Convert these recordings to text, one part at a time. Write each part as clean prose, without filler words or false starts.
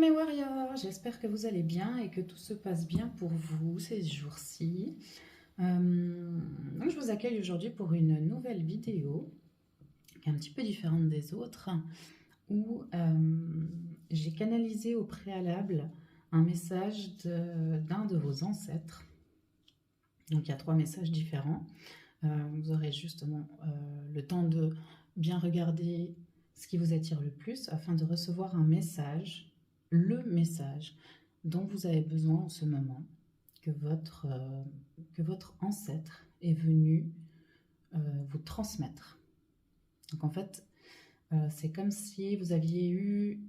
mes warriors, j'espère que vous allez bien et que tout se passe bien pour vous ces jours-ci. Donc je vous accueille aujourd'hui pour une nouvelle vidéo qui est un petit peu différente des autres, où j'ai canalisé au préalable un message d'un de vos ancêtres. Donc il y a 3 messages différents. Vous aurez justement le temps de bien regarder ce qui vous attire le plus afin de recevoir un message, le message dont vous avez besoin en ce moment, que votre ancêtre est venu vous transmettre. Donc en fait, c'est comme si vous aviez eu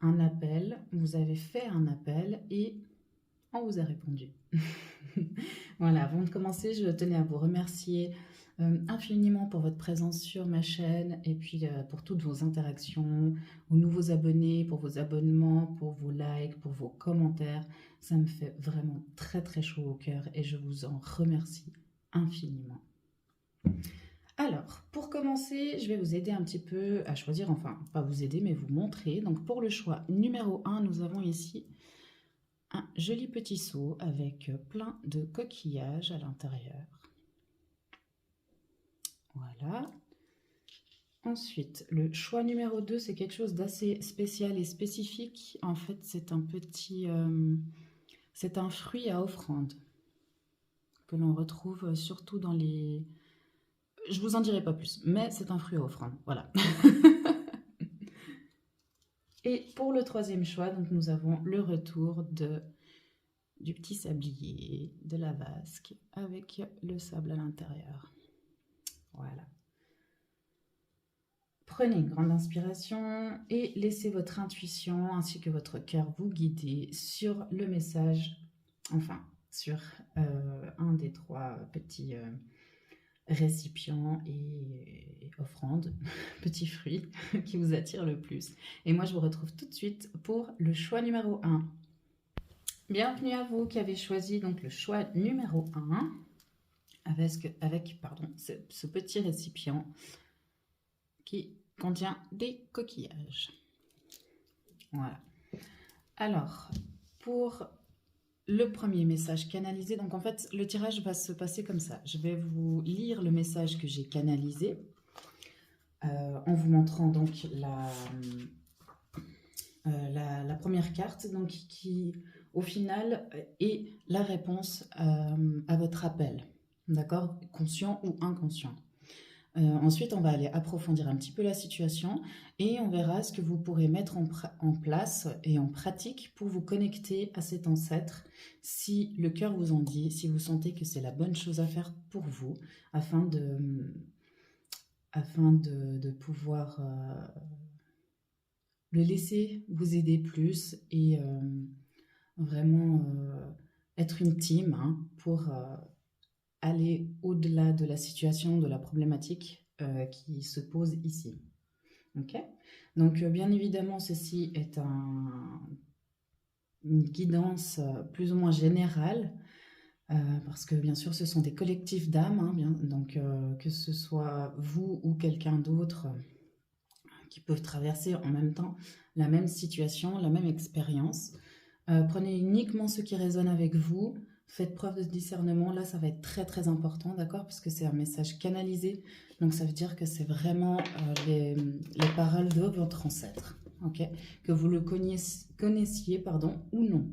un appel, vous avez fait un appel et on vous a répondu. Voilà, avant de commencer, je tenais à vous remercier infiniment pour votre présence sur ma chaîne et puis pour toutes vos interactions, aux nouveaux abonnés, pour vos abonnements, pour vos likes, pour vos commentaires. Ça me fait vraiment très très chaud au cœur et je vous en remercie infiniment. Alors, pour commencer, je vais vous aider un petit peu à choisir, enfin, pas vous aider, mais vous montrer. Donc, pour le choix numéro 1, nous avons ici un joli petit seau avec plein de coquillages à l'intérieur. Voilà. Ensuite, le choix numéro 2, c'est quelque chose d'assez spécial et spécifique. En fait, c'est un petit... c'est un fruit à offrande que l'on retrouve surtout dans les... Je vous en dirai pas plus, mais c'est un fruit à offrande. Voilà. Et pour le 3e choix, donc nous avons le retour du petit sablier, de la vasque, avec le sable à l'intérieur. Voilà. Prenez une grande inspiration et laissez votre intuition ainsi que votre cœur vous guider sur le message, enfin sur un des 3 petits récipients et offrandes, petits fruits qui vous attirent le plus. Et moi je vous retrouve tout de suite pour le choix numéro 1. Bienvenue à vous qui avez choisi donc le choix numéro 1 avec ce petit récipient qui contient des coquillages. Voilà. Alors, pour le premier message canalisé, donc en fait, le tirage va se passer comme ça. Je vais vous lire le message que j'ai canalisé en vous montrant donc la première carte, donc qui au final est la réponse à votre appel, d'accord, conscient ou inconscient. Ensuite, on va aller approfondir un petit peu la situation et on verra ce que vous pourrez mettre en place et en pratique pour vous connecter à cet ancêtre si le cœur vous en dit, si vous sentez que c'est la bonne chose à faire pour vous afin de pouvoir le laisser vous aider plus et vraiment être une team pour aller au-delà de la situation, de la problématique qui se pose ici. Ok. Donc, bien évidemment, ceci est une guidance plus ou moins générale, parce que bien sûr, ce sont des collectifs d'âmes, donc que ce soit vous ou quelqu'un d'autre qui peuvent traverser en même temps la même situation, la même expérience. Prenez uniquement ce qui résonne avec vous. Faites preuve de discernement, là ça va être très très important, d'accord, parce que c'est un message canalisé, donc ça veut dire que c'est vraiment les paroles de votre ancêtre, ok, que vous le connaissiez ou non.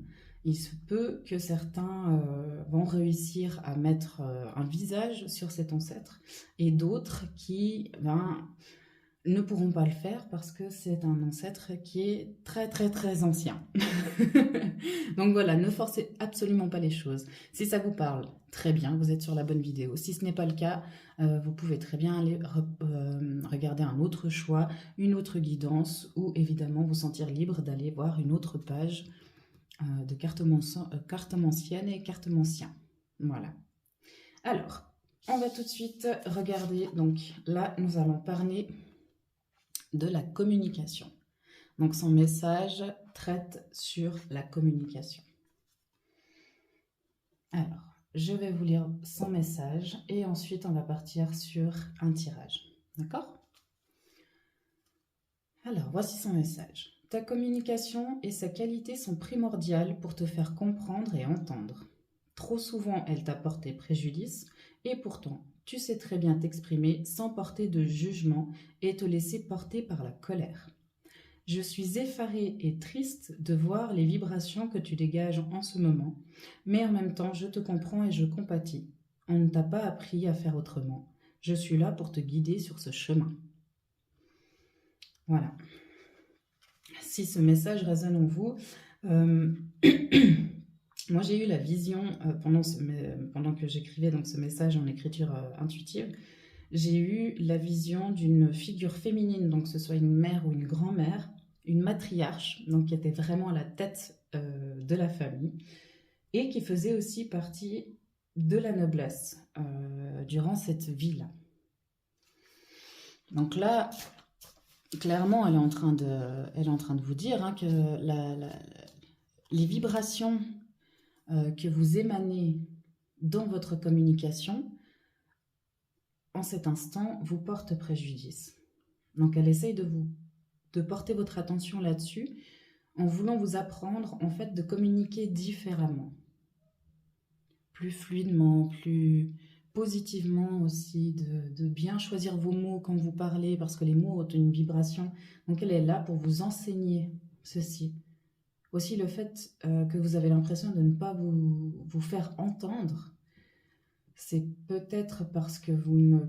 Il se peut que certains vont réussir à mettre un visage sur cet ancêtre, et d'autres qui ne pourront pas le faire parce que c'est un ancêtre qui est très très très ancien. Donc voilà, ne forcez absolument pas les choses. Si ça vous parle, très bien, vous êtes sur la bonne vidéo. Si ce n'est pas le cas, vous pouvez très bien aller regarder un autre choix, une autre guidance, ou évidemment vous sentir libre d'aller voir une autre page de cartomancienne et cartomancien. Voilà. Alors, on va tout de suite regarder. Donc là, nous allons parler de la communication. Donc son message traite sur la communication. Alors, je vais vous lire son message et ensuite on va partir sur un tirage. D'accord? Alors, voici son message. Ta communication et sa qualité sont primordiales pour te faire comprendre et entendre. Trop souvent, elle t'a porté préjudice et pourtant, tu sais très bien t'exprimer sans porter de jugement et te laisser porter par la colère. Je suis effarée et triste de voir les vibrations que tu dégages en ce moment, mais en même temps, je te comprends et je compatis. On ne t'a pas appris à faire autrement. Je suis là pour te guider sur ce chemin. Voilà. Si ce message résonne en vous, euh, moi j'ai eu la vision pendant que j'écrivais donc ce message en écriture intuitive, j'ai eu la vision d'une figure féminine, donc que ce soit une mère ou une grand-mère, une matriarche, donc qui était vraiment à la tête de la famille et qui faisait aussi partie de la noblesse durant cette vie-là. Donc là, clairement, elle est en train de vous dire hein, que les vibrations que vous émanez dans votre communication, en cet instant, vous portent préjudice. Donc elle essaye de porter votre attention là-dessus en voulant vous apprendre en fait de communiquer différemment, plus fluidement, plus positivement aussi, de bien choisir vos mots quand vous parlez parce que les mots ont une vibration. Donc elle est là pour vous enseigner ceci. Aussi le fait que vous avez l'impression de ne pas vous faire entendre, c'est peut-être parce que vous ne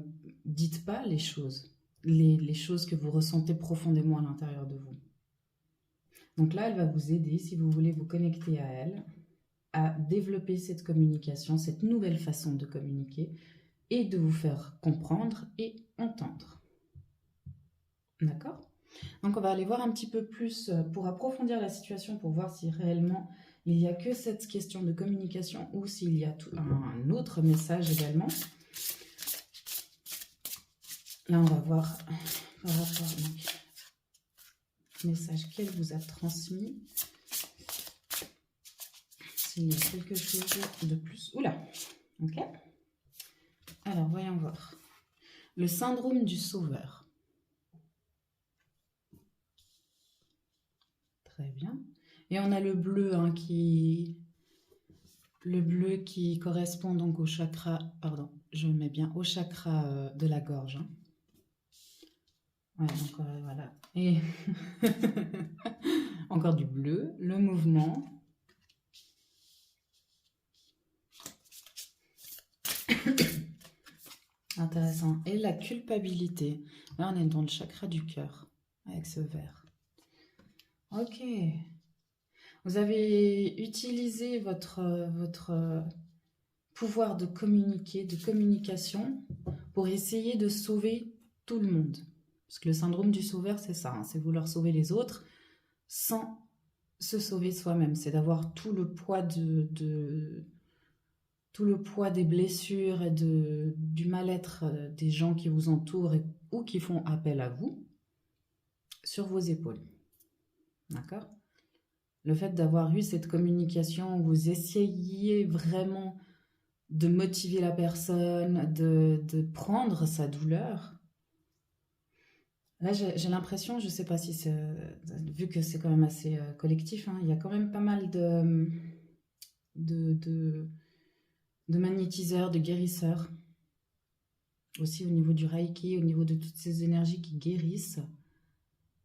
dites pas les choses, les choses que vous ressentez profondément à l'intérieur de vous. Donc là, elle va vous aider, si vous voulez vous connecter à elle, à développer cette communication, cette nouvelle façon de communiquer et de vous faire comprendre et entendre. D'accord ? Donc on va aller voir un petit peu plus pour approfondir la situation, pour voir si réellement il n'y a que cette question de communication ou s'il y a un autre message également. Là, on va voir par rapport au message qu'elle vous a transmis. S'il y a quelque chose de plus. Oula, ok. Alors, voyons voir. Le syndrome du sauveur. Très bien. Et on a le bleu hein, le bleu qui correspond donc au chakra, pardon, je le mets bien, au chakra de la gorge. Hein. Ouais, donc voilà. Et encore du bleu, le mouvement. Intéressant. Et la culpabilité. Là, on est dans le chakra du cœur avec ce vert. Ok. Vous avez utilisé votre pouvoir de communiquer, de communication, pour essayer de sauver tout le monde. Parce que le syndrome du sauveur, c'est ça, hein, c'est vouloir sauver les autres sans se sauver soi-même. C'est d'avoir tout le poids tout le poids des blessures et du mal-être des gens qui vous entourent ou qui font appel à vous sur vos épaules. D'accord ? Le fait d'avoir eu cette communication, vous essayez vraiment de motiver la personne, de prendre sa douleur. Là, j'ai l'impression, je ne sais pas si c'est... Vu que c'est quand même assez collectif, hein, il y a quand même pas mal de magnétiseurs, de guérisseurs. Aussi au niveau du Reiki, au niveau de toutes ces énergies qui guérissent.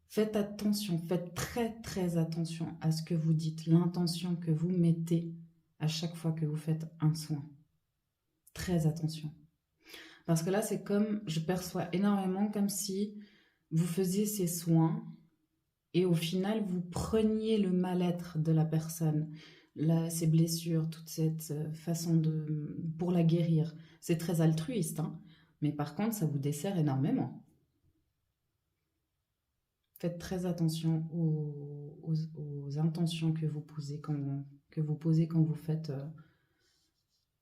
Faites attention, faites très très attention à ce que vous dites, l'intention que vous mettez à chaque fois que vous faites un soin. Très attention. Parce que là, c'est comme, je perçois énormément comme si vous faisiez ces soins et au final, vous preniez le mal-être de la personne, ses blessures, toute cette façon pour la guérir. C'est très altruiste, hein, mais par contre, ça vous dessert énormément. Faites très attention aux intentions que vous posez quand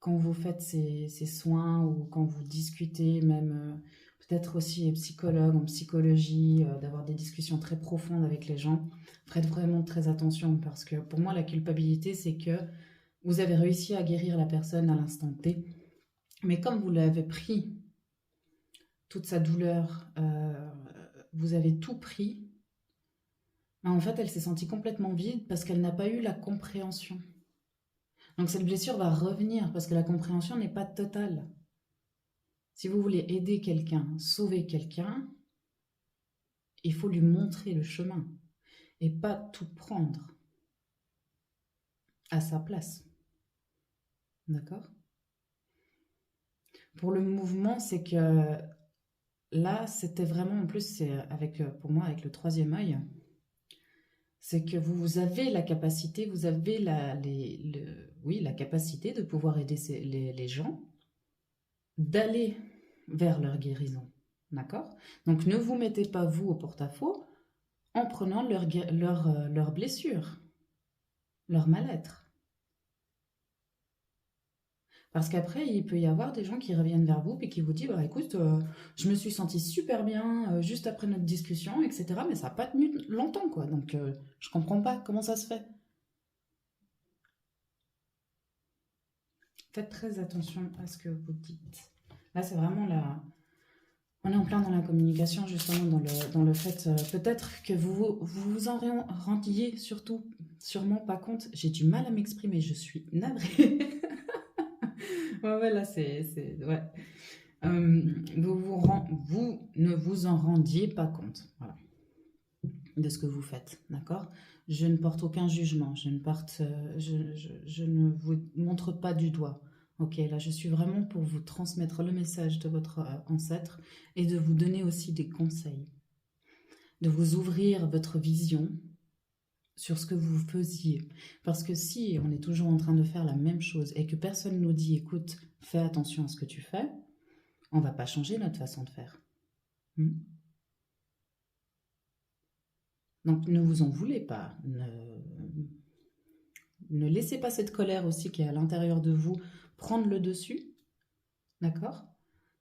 vous faites ces soins ou quand vous discutez, même peut-être aussi psychologue en psychologie, d'avoir des discussions très profondes avec les gens. Faites vraiment très attention parce que pour moi, la culpabilité, c'est que vous avez réussi à guérir la personne à l'instant T, mais comme vous l'avez pris, toute sa douleur, vous avez tout pris. En fait, elle s'est sentie complètement vide parce qu'elle n'a pas eu la compréhension. Donc cette blessure va revenir parce que la compréhension n'est pas totale. Si vous voulez aider quelqu'un, sauver quelqu'un, il faut lui montrer le chemin et pas tout prendre à sa place. D'accord? Pour le mouvement, c'est que là, c'était vraiment, en plus, c'est avec, pour moi, avec le troisième œil, c'est que vous avez la capacité, vous avez oui, la capacité de pouvoir aider les gens d'aller vers leur guérison. D'accord? Donc ne vous mettez pas vous au porte-à-faux en prenant leur blessure, leur mal-être. Parce qu'après, il peut y avoir des gens qui reviennent vers vous et qui vous disent bah, écoute, je me suis sentie super bien juste après notre discussion, etc. Mais ça n'a pas tenu longtemps, quoi. Donc, je comprends pas comment ça se fait. Faites très attention à ce que vous dites. Là, c'est vraiment la. On est en plein dans la communication, justement, dans le fait. Peut-être que vous en rendiez surtout, sûrement pas compte. J'ai du mal à m'exprimer, je suis navrée. Ouais, ouais, là, ouais. Vous ne vous en rendiez pas compte, voilà, de ce que vous faites, d'accord? Je ne porte aucun jugement, je ne vous montre pas du doigt. Ok, là, je suis vraiment pour vous transmettre le message de votre ancêtre et de vous donner aussi des conseils, de vous ouvrir votre vision sur ce que vous faisiez. Parce que si on est toujours en train de faire la même chose et que personne nous dit, écoute, fais attention à ce que tu fais, on va pas changer notre façon de faire. Hmm. Donc ne vous en voulez pas. Ne laissez pas cette colère aussi qui est à l'intérieur de vous prendre le dessus. D'accord?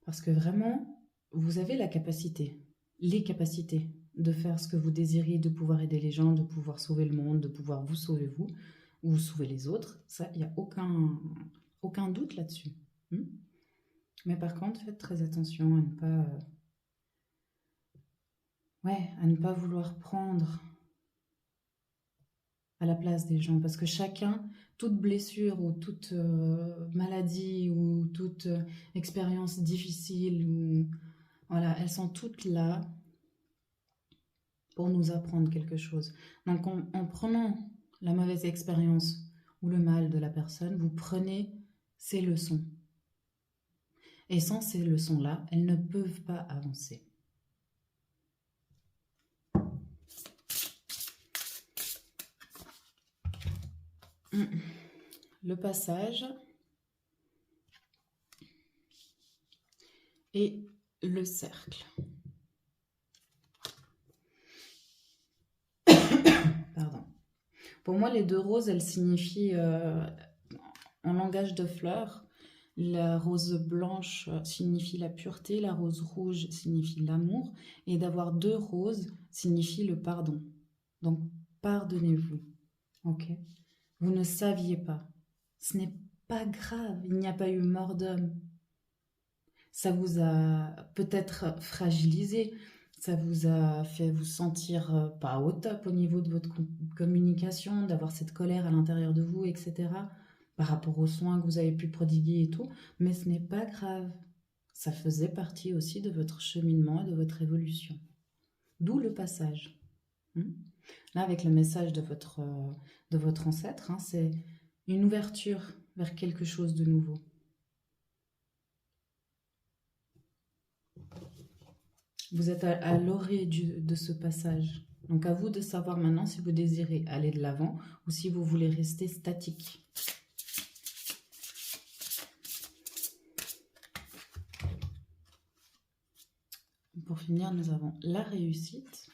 Parce que vraiment, vous avez la capacité, les capacités de faire ce que vous désirez, de pouvoir aider les gens, de pouvoir sauver le monde, de pouvoir vous sauver vous, ou sauver les autres. Ça, il n'y a aucun doute là-dessus. Hmm. Mais par contre, faites très attention à ne pas, ouais, à ne pas vouloir prendre à la place des gens parce que chacun, toute blessure ou toute maladie ou toute expérience difficile, ou, voilà, elles sont toutes là pour nous apprendre quelque chose. Donc en prenant la mauvaise expérience ou le mal de la personne, vous prenez ces leçons. Et sans ces leçons-là, elles ne peuvent pas avancer. Le passage et le cercle. Pardon. Pour moi, les deux roses, elles signifient, en langage de fleurs, la rose blanche signifie la pureté, la rose rouge signifie l'amour, et d'avoir deux roses signifie le pardon. Donc, pardonnez-vous, ok? Vous ne saviez pas. Ce n'est pas grave, il n'y a pas eu mort d'homme. Ça vous a peut-être fragilisé, ça vous a fait vous sentir pas au top au niveau de votre communication, d'avoir cette colère à l'intérieur de vous, etc. Par rapport aux soins que vous avez pu prodiguer et tout. Mais ce n'est pas grave. Ça faisait partie aussi de votre cheminement et de votre évolution. D'où le passage. Là, avec le message de votre ancêtre, c'est une ouverture vers quelque chose de nouveau. Vous êtes à l'orée de ce passage. Donc à vous de savoir maintenant si vous désirez aller de l'avant ou si vous voulez rester statique. Pour finir, nous avons la réussite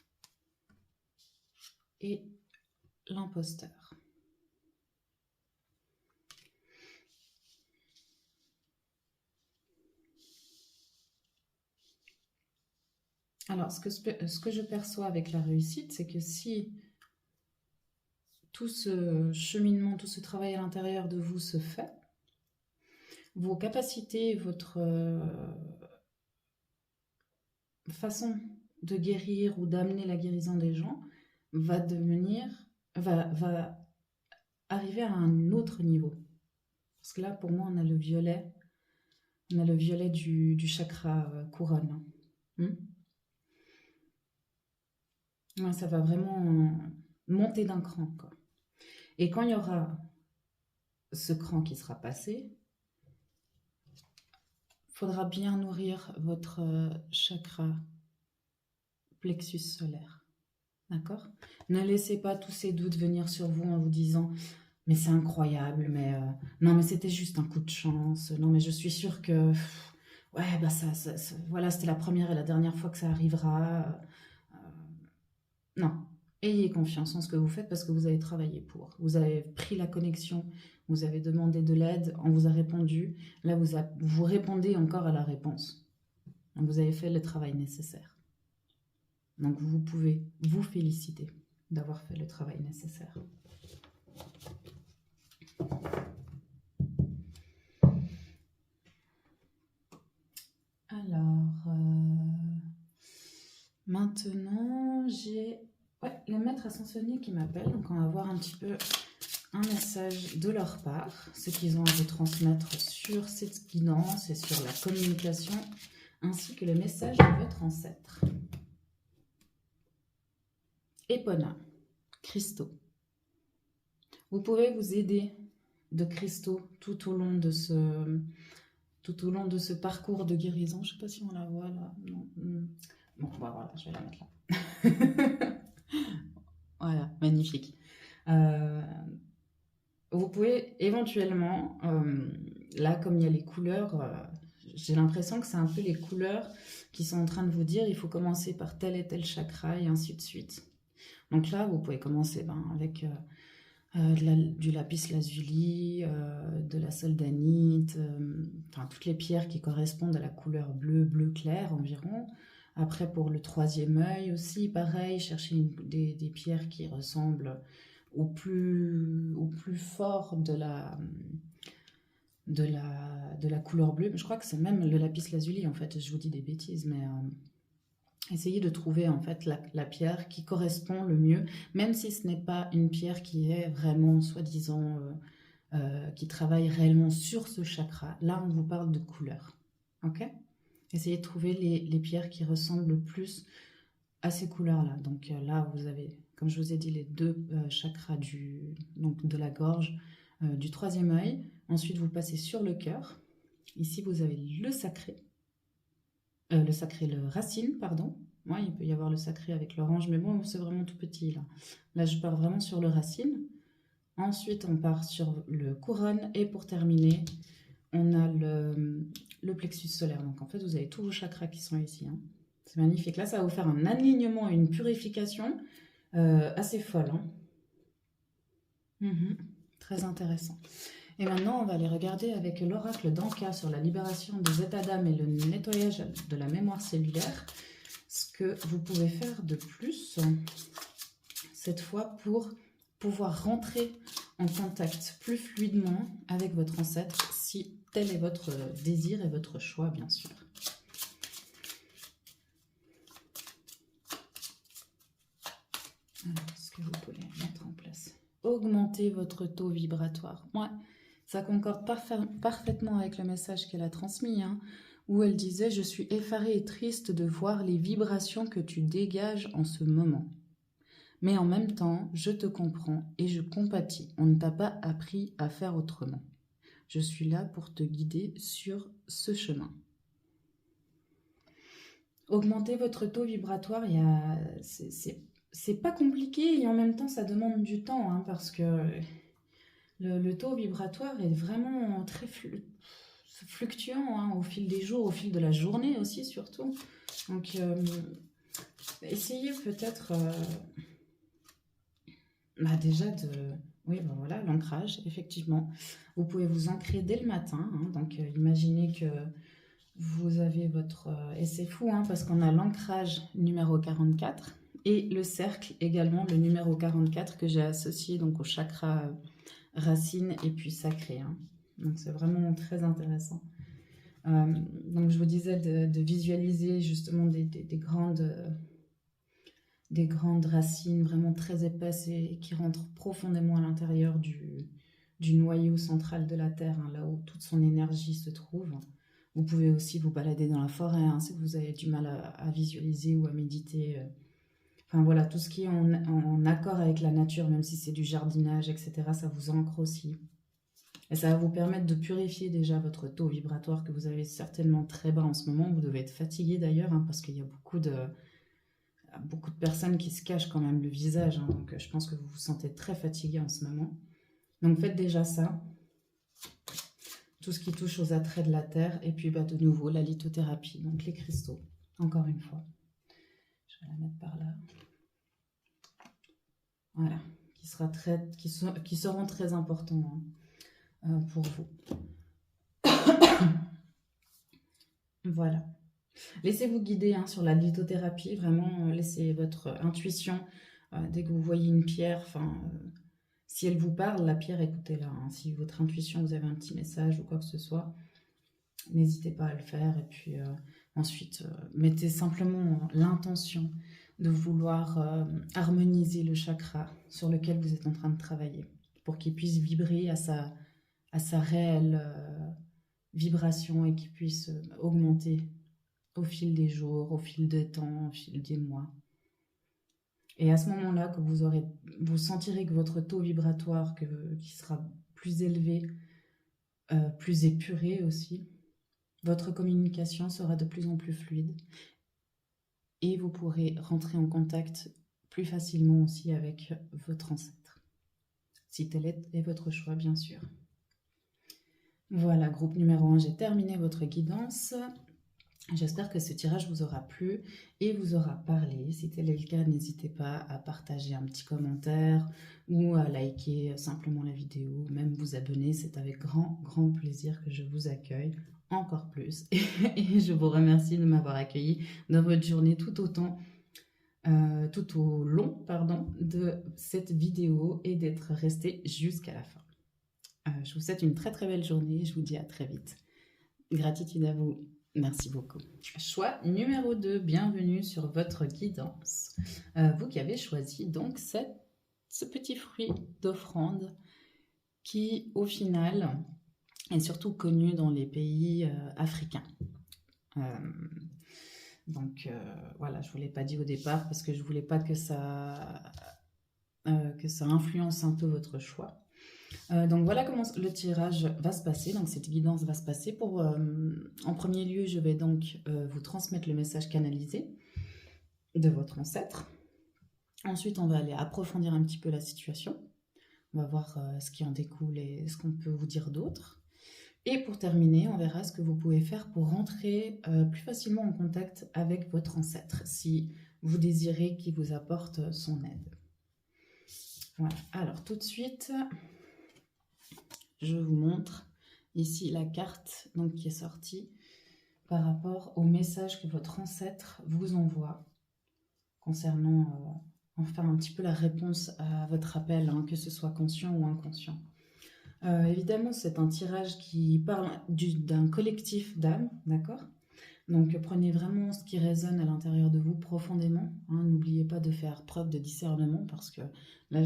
et l'imposteur. Alors, ce que je perçois avec la réussite, c'est que si tout ce cheminement, tout ce travail à l'intérieur de vous se fait, vos capacités, votre façon de guérir ou d'amener la guérison des gens va va arriver à un autre niveau. Parce que là, pour moi, on a le violet du chakra couronne. Hmm. Ouais, ça va vraiment monter d'un cran, quoi. Et quand il y aura ce cran qui sera passé, il faudra bien nourrir votre chakra plexus solaire. D'accord? Ne laissez pas tous ces doutes venir sur vous en vous disant mais c'est incroyable, mais non, mais c'était juste un coup de chance. Non, mais je suis sûre que ouais, bah voilà, c'était la première et la dernière fois que ça arrivera. Non, ayez confiance en ce que vous faites parce que vous avez travaillé pour. Vous avez pris la connexion, vous avez demandé de l'aide, on vous a répondu. Là, vous répondez encore à la réponse. Donc, vous avez fait le travail nécessaire. Donc, vous pouvez vous féliciter d'avoir fait le travail nécessaire. Alors, maintenant, j'ai les maîtres ascensionnés qui m'appellent. Donc, on va voir un petit peu un message de leur part, ce qu'ils ont à vous transmettre sur cette guidance et sur la communication, ainsi que le message de votre ancêtre. Epona, cristaux. Vous pouvez vous aider de cristaux tout au long de ce parcours de guérison. Je ne sais pas si on la voit là. Non. Bon, bah voilà, je vais la mettre là. Voilà, magnifique. Vous pouvez éventuellement, là comme il y a les couleurs, j'ai l'impression que c'est un peu les couleurs qui sont en train de vous dire il faut commencer par tel et tel chakra et ainsi de suite. Donc là, vous pouvez commencer avec du lapis lazuli, de la soldanite, enfin toutes les pierres qui correspondent à la couleur bleu clair environ. Après pour le troisième œil aussi, pareil, chercher des pierres qui ressemblent au plus fort de la couleur bleue. Je crois que c'est même le lapis lazuli en fait, je vous dis des bêtises, mais essayez de trouver en fait la pierre qui correspond le mieux, même si ce n'est pas une pierre qui est vraiment soi-disant qui travaille réellement sur ce chakra. Là on vous parle de couleur, ok? Essayez de trouver les pierres qui ressemblent le plus à ces couleurs-là. Donc là, vous avez, comme je vous ai dit, les deux chakras donc de la gorge, du troisième œil. Ensuite, vous passez sur le cœur. Ici, vous avez le sacré. Le racine, pardon. Ouais, il peut y avoir le sacré avec l'orange, mais bon, c'est vraiment tout petit là. Là, je pars vraiment sur le racine. Ensuite, on part sur le couronne. Et pour terminer, on a le plexus solaire. Donc en fait, vous avez tous vos chakras qui sont ici. Hein. C'est magnifique. Là, ça va vous faire un alignement et une purification assez folle. Hein. Très intéressant. Et maintenant, on va aller regarder avec l'oracle d'Anka sur la libération des états d'âme et le nettoyage de la mémoire cellulaire, ce que vous pouvez faire de plus, cette fois, pour pouvoir rentrer en contact plus fluidement avec votre ancêtre, si tel est votre désir et votre choix, bien sûr. Alors, ce que vous pouvez mettre en place. Augmenter votre taux vibratoire. Ouais, ça concorde parfaitement avec le message qu'elle a transmis, hein, où elle disait « Je suis effarée et triste de voir les vibrations que tu dégages en ce moment. Mais en même temps, je te comprends et je compatis. On ne t'a pas appris à faire autrement. Je suis là pour te guider sur ce chemin. » Augmenter votre taux vibratoire, c'est pas compliqué et en même temps ça demande du temps, hein, parce que le taux vibratoire est vraiment très fluctuant, hein, au fil des jours, au fil de la journée aussi surtout. Donc essayez peut-être déjà de... Oui, ben voilà, l'ancrage, effectivement. Vous pouvez vous ancrer dès le matin. Hein, donc imaginez que vous avez votre... et c'est fou, hein, parce qu'on a l'ancrage numéro 44 et le cercle également, le numéro 44 que j'ai associé donc au chakra racine et puis sacré. Hein. Donc c'est vraiment très intéressant. Donc je vous disais de visualiser justement des grandes des grandes racines vraiment très épaisses et qui rentrent profondément à l'intérieur du noyau central de la Terre, hein, là où toute son énergie se trouve. Vous pouvez aussi vous balader dans la forêt, hein, si vous avez du mal à visualiser ou à méditer. Enfin voilà, tout ce qui est en accord avec la nature, même si c'est du jardinage, etc., ça vous ancre aussi. Et ça va vous permettre de purifier déjà votre taux vibratoire que vous avez certainement très bas en ce moment. Vous devez être fatigué d'ailleurs, hein, parce qu'il y a beaucoup de personnes qui se cachent quand même le visage, hein, donc je pense que vous vous sentez très fatigué en ce moment. Donc faites déjà ça, tout ce qui touche aux attraits de la Terre, et puis de nouveau la lithothérapie, donc les cristaux, encore une fois. Je vais la mettre par là. Voilà, qui seront très importants, hein, pour vous. Voilà. Laissez-vous guider, hein, sur la lithothérapie, vraiment laissez votre intuition, dès que vous voyez une pierre, si elle vous parle, la pierre, écoutez-la, hein. Si votre intuition, vous avez un petit message ou quoi que ce soit, n'hésitez pas à le faire. Et puis ensuite, mettez simplement l'intention de vouloir harmoniser le chakra sur lequel vous êtes en train de travailler, pour qu'il puisse vibrer à sa réelle vibration et qu'il puisse augmenter au fil des jours, au fil des temps, au fil des mois. Et à ce moment-là, que vous sentirez que votre taux vibratoire qui sera plus élevé, plus épuré aussi, votre communication sera de plus en plus fluide et vous pourrez rentrer en contact plus facilement aussi avec votre ancêtre, si tel est votre choix, bien sûr. Voilà, groupe numéro 1, j'ai terminé votre guidance. J'espère que ce tirage vous aura plu et vous aura parlé. Si tel est le cas, n'hésitez pas à partager un petit commentaire ou à liker simplement la vidéo, même vous abonner. C'est avec grand, grand plaisir que je vous accueille encore plus. Et je vous remercie de m'avoir accueilli dans votre journée tout au long, de cette vidéo et d'être resté jusqu'à la fin. Je vous souhaite une très très belle journée. Je vous dis à très vite. Gratitude à vous. Merci beaucoup. Choix numéro 2, bienvenue sur votre guidance. Vous qui avez choisi donc ce petit fruit d'offrande qui, au final, est surtout connu dans les pays africains. Voilà, je ne vous l'ai pas dit au départ parce que je ne voulais pas que ça influence un peu votre choix. Donc voilà comment le tirage va se passer, donc cette guidance va se passer. En premier lieu, je vais donc vous transmettre le message canalisé de votre ancêtre. Ensuite, on va aller approfondir un petit peu la situation. On va voir ce qui en découle et ce qu'on peut vous dire d'autre. Et pour terminer, on verra ce que vous pouvez faire pour rentrer plus facilement en contact avec votre ancêtre, si vous désirez qu'il vous apporte son aide. Voilà, alors tout de suite, je vous montre ici la carte donc, qui est sortie par rapport au message que votre ancêtre vous envoie concernant enfin un petit peu la réponse à votre appel, hein, que ce soit conscient ou inconscient. Évidemment, c'est un tirage qui parle d'un collectif d'âmes, d'accord? Donc prenez vraiment ce qui résonne à l'intérieur de vous profondément, hein. N'oubliez pas de faire preuve de discernement parce que là,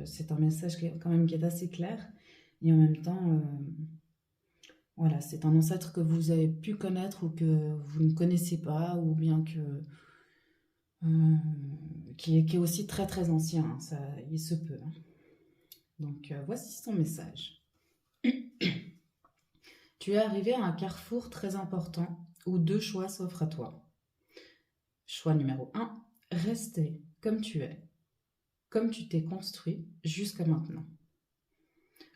c'est un message qui est assez clair. Et en même temps, voilà, c'est un ancêtre que vous avez pu connaître ou que vous ne connaissez pas, ou bien qui est aussi très très ancien, hein, ça, il se peut, hein. Donc voici son message. Tu es arrivé à un carrefour très important où deux choix s'offrent à toi. Choix numéro 1, rester comme tu es, comme tu t'es construit jusqu'à maintenant.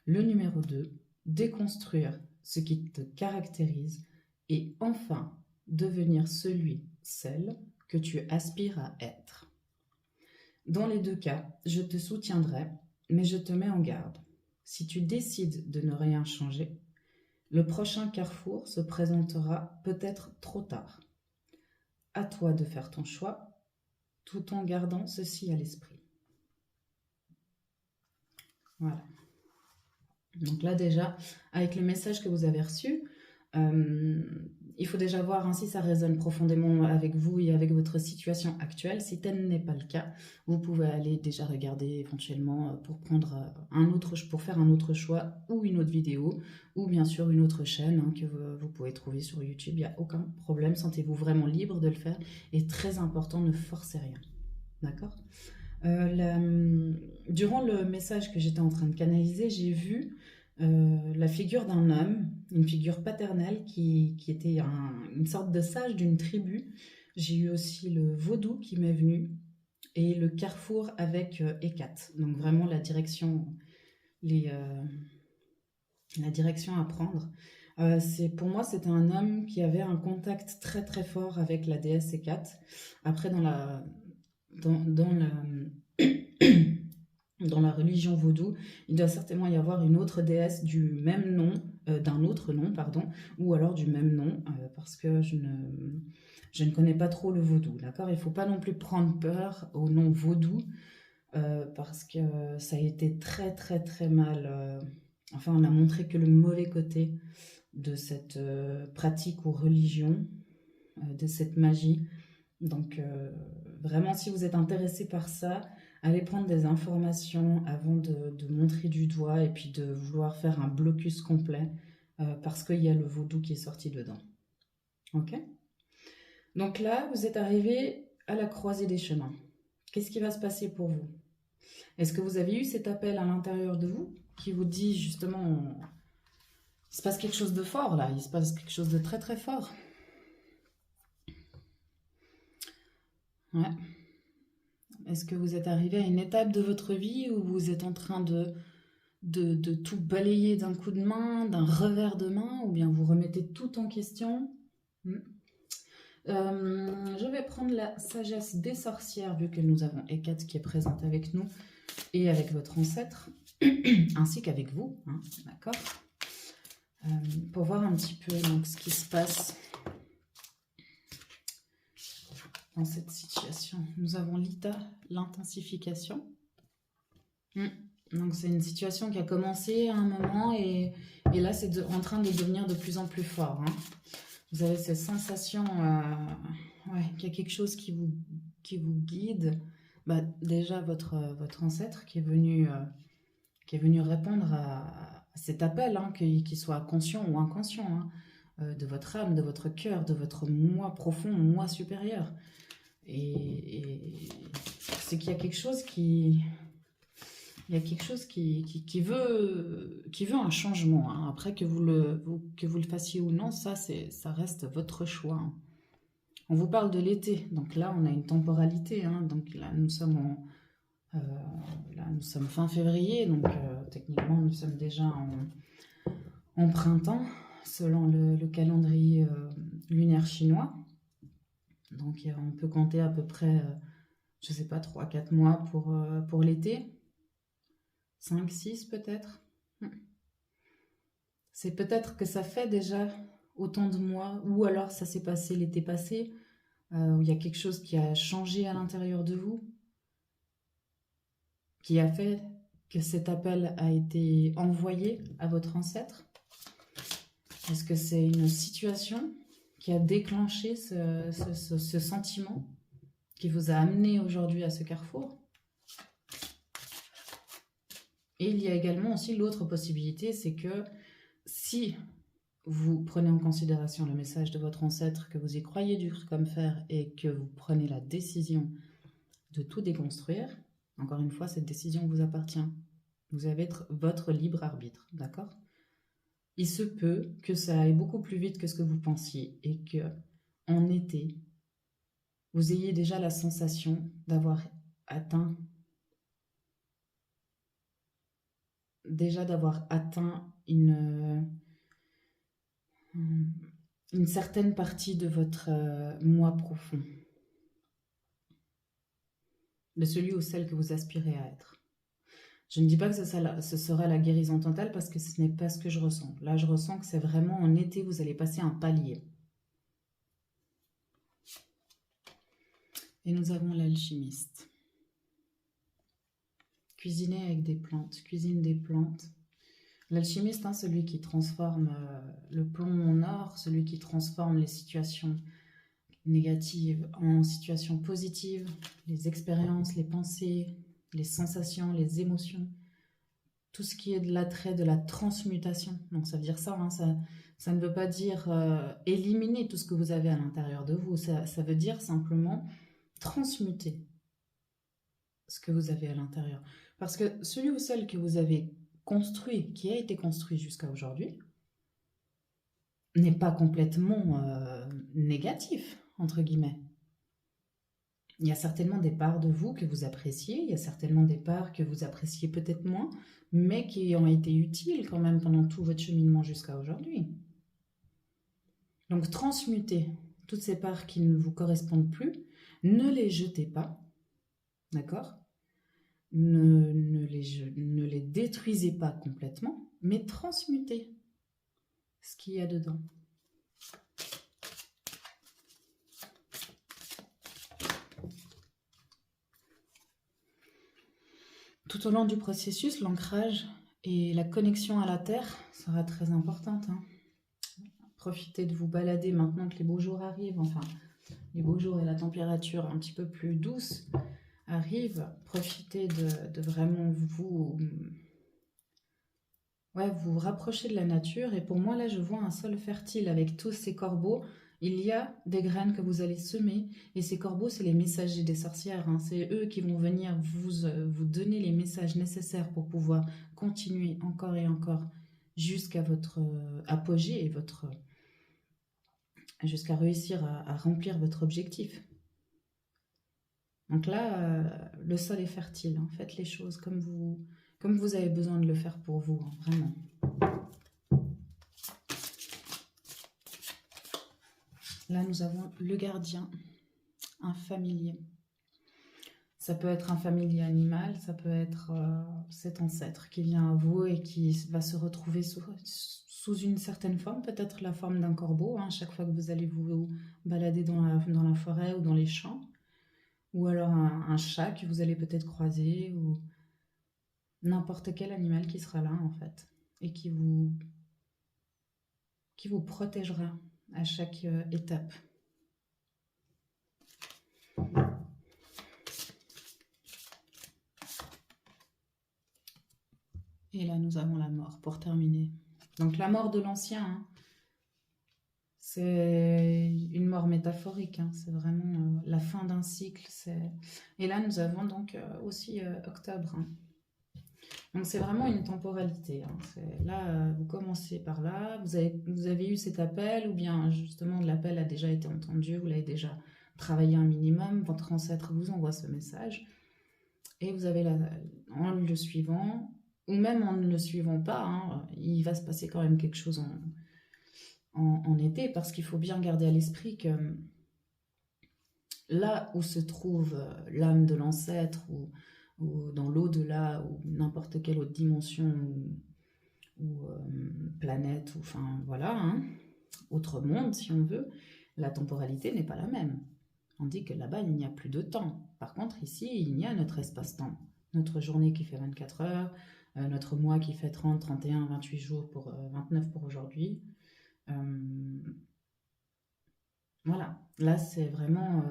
Le numéro 2, déconstruire ce qui te caractérise et enfin devenir celle que tu aspires à être. Dans les deux cas, je te soutiendrai, mais je te mets en garde. Si tu décides de ne rien changer, le prochain carrefour se présentera peut-être trop tard. À toi de faire ton choix, tout en gardant ceci à l'esprit. Voilà. Donc là déjà, avec le message que vous avez reçu, il faut déjà voir hein, si ça résonne profondément avec vous et avec votre situation actuelle. Si tel n'est pas le cas, vous pouvez aller déjà regarder éventuellement pour prendre pour faire un autre choix ou une autre vidéo ou bien sûr une autre chaîne hein, que vous pouvez trouver sur YouTube. Il n'y a aucun problème, sentez-vous vraiment libre de le faire et très important, ne forcez rien. D'accord? Durant le message que j'étais en train de canaliser, j'ai vu la figure d'un homme, une figure paternelle qui était une sorte de sage d'une tribu. J'ai eu aussi le vaudou qui m'est venu et le carrefour avec Hécate. Donc vraiment la direction à prendre. Pour moi, c'était un homme qui avait un contact très très fort avec la déesse Hécate. Après, dans la dans la religion vaudou, il doit certainement y avoir une autre déesse du même nom, d'un autre nom, pardon, ou alors du même nom, parce que je ne connais pas trop le vaudou, d'accord? Il ne faut pas non plus prendre peur au nom vaudou, parce que ça a été très très très mal... enfin, on a montré que le mauvais côté de cette pratique ou religion, de cette magie. Donc, vraiment, si vous êtes intéressé par ça, allez prendre des informations avant de montrer du doigt et puis de vouloir faire un blocus complet parce qu'il y a le vaudou qui est sorti dedans. Ok? Donc là, vous êtes arrivé à la croisée des chemins. Qu'est-ce qui va se passer pour vous? Est-ce que vous avez eu cet appel à l'intérieur de vous qui vous dit justement, il se passe quelque chose de fort là, il se passe quelque chose de très très fort? Ouais. Est-ce que vous êtes arrivé à une étape de votre vie où vous êtes en train de tout balayer d'un coup de main, d'un revers de main, ou bien vous remettez tout en question? Je vais prendre la sagesse des sorcières, vu que nous avons Hécate qui est présente avec nous et avec votre ancêtre, ainsi qu'avec vous, hein, d'accord? Pour voir un petit peu donc, ce qui se passe dans cette situation. Nous avons l'Ita, l'intensification. Donc c'est une situation qui a commencé à un moment et là c'est en train de devenir de plus en plus fort. Hein. Vous avez cette sensation qu'il y a quelque chose qui vous guide. Bah, déjà votre ancêtre qui est venu répondre à cet appel, hein, qu'il soit conscient ou inconscient, hein, de votre âme, de votre cœur, de votre moi profond, moi supérieur. Et c'est qu'il y a quelque chose qui veut un changement. Hein. Après, que vous le fassiez ou non, ça reste votre choix. Hein. On vous parle de l'été, donc là, on a une temporalité. Hein. Donc là, nous sommes fin février, donc techniquement, nous sommes déjà en printemps, selon le calendrier lunaire chinois. Donc, on peut compter à peu près, je ne sais pas, 3-4 mois pour l'été. 5, 6 peut-être. C'est peut-être que ça fait déjà autant de mois, ou alors ça s'est passé l'été passé, où il y a quelque chose qui a changé à l'intérieur de vous, qui a fait que cet appel a été envoyé à votre ancêtre. Est-ce que c'est une situation qui a déclenché ce sentiment qui vous a amené aujourd'hui à ce carrefour? Et il y a également aussi l'autre possibilité, c'est que si vous prenez en considération le message de votre ancêtre, que vous y croyez dur comme fer et que vous prenez la décision de tout déconstruire, encore une fois, cette décision vous appartient. Vous avez votre libre arbitre, d'accord? Il se peut que ça aille beaucoup plus vite que ce que vous pensiez et que, en été, vous ayez déjà la sensation d'avoir atteint une certaine partie de votre moi profond, de celui ou celle que vous aspirez à être. Je ne dis pas que ce sera la guérison totale parce que ce n'est pas ce que je ressens. Là, je ressens que c'est vraiment en été, vous allez passer un palier. Et nous avons l'alchimiste. Cuisiner avec des plantes, cuisine des plantes. L'alchimiste, hein, celui qui transforme le plomb en or, celui qui transforme les situations négatives en situations positives, les expériences, les pensées, les sensations, les émotions, tout ce qui est de l'attrait, de la transmutation. Donc ça veut dire ça, hein, ça ne veut pas dire éliminer tout ce que vous avez à l'intérieur de vous, ça veut dire simplement transmuter ce que vous avez à l'intérieur. Parce que celui ou celle que vous avez construit, qui a été construit jusqu'à aujourd'hui, n'est pas complètement négatif, entre guillemets. Il y a certainement des parts de vous que vous appréciez, il y a certainement des parts que vous appréciez peut-être moins, mais qui ont été utiles quand même pendant tout votre cheminement jusqu'à aujourd'hui. Donc transmutez toutes ces parts qui ne vous correspondent plus, ne les jetez pas, d'accord ? Ne les détruisez pas complètement, mais transmutez ce qu'il y a dedans. Tout au long du processus, l'ancrage et la connexion à la terre sera très importante. Hein. Profitez de vous balader maintenant que les beaux jours arrivent, enfin les beaux jours et la température un petit peu plus douce arrive. Profitez de vraiment vous rapprocher de la nature. Et pour moi, là, je vois un sol fertile avec tous ces corbeaux. Il y a des graines que vous allez semer. Et ces corbeaux, c'est les messagers des sorcières. Hein. C'est eux qui vont venir vous donner les messages nécessaires pour pouvoir continuer encore et encore jusqu'à votre apogée et jusqu'à réussir à remplir votre objectif. Donc là, le sol est fertile. Hein. Faites les choses comme vous avez besoin de le faire pour vous, hein, vraiment. Là, nous avons le gardien, un familier. Ça peut être un familier animal, ça peut être cet ancêtre qui vient à vous et qui va se retrouver sous une certaine forme, peut-être la forme d'un corbeau, hein, chaque fois que vous allez vous balader dans la forêt ou dans les champs, ou alors un chat que vous allez peut-être croiser, ou n'importe quel animal qui sera là en fait, et qui vous protégera à chaque étape. Et là, nous avons la mort pour terminer. Donc la mort de l'ancien, hein, c'est une mort métaphorique, hein, c'est vraiment la fin d'un cycle. Et là, nous avons donc aussi octobre. Hein. Donc c'est vraiment une temporalité. Hein. Là, vous commencez par là, vous avez eu cet appel, ou bien justement l'appel a déjà été entendu, vous l'avez déjà travaillé un minimum, votre ancêtre vous envoie ce message, et vous avez en le suivant, ou même en ne le suivant pas, hein, il va se passer quand même quelque chose en été, parce qu'il faut bien garder à l'esprit que là où se trouve l'âme de l'ancêtre, ou dans l'au-delà, ou n'importe quelle autre dimension, ou planète, ou enfin voilà, hein, autre monde si on veut, la temporalité n'est pas la même. On dit que là-bas, il n'y a plus de temps. Par contre, ici, il y a notre espace-temps. Notre journée qui fait 24 heures, notre mois qui fait 30, 31, 28 jours, 29 pour aujourd'hui. Voilà, là, c'est vraiment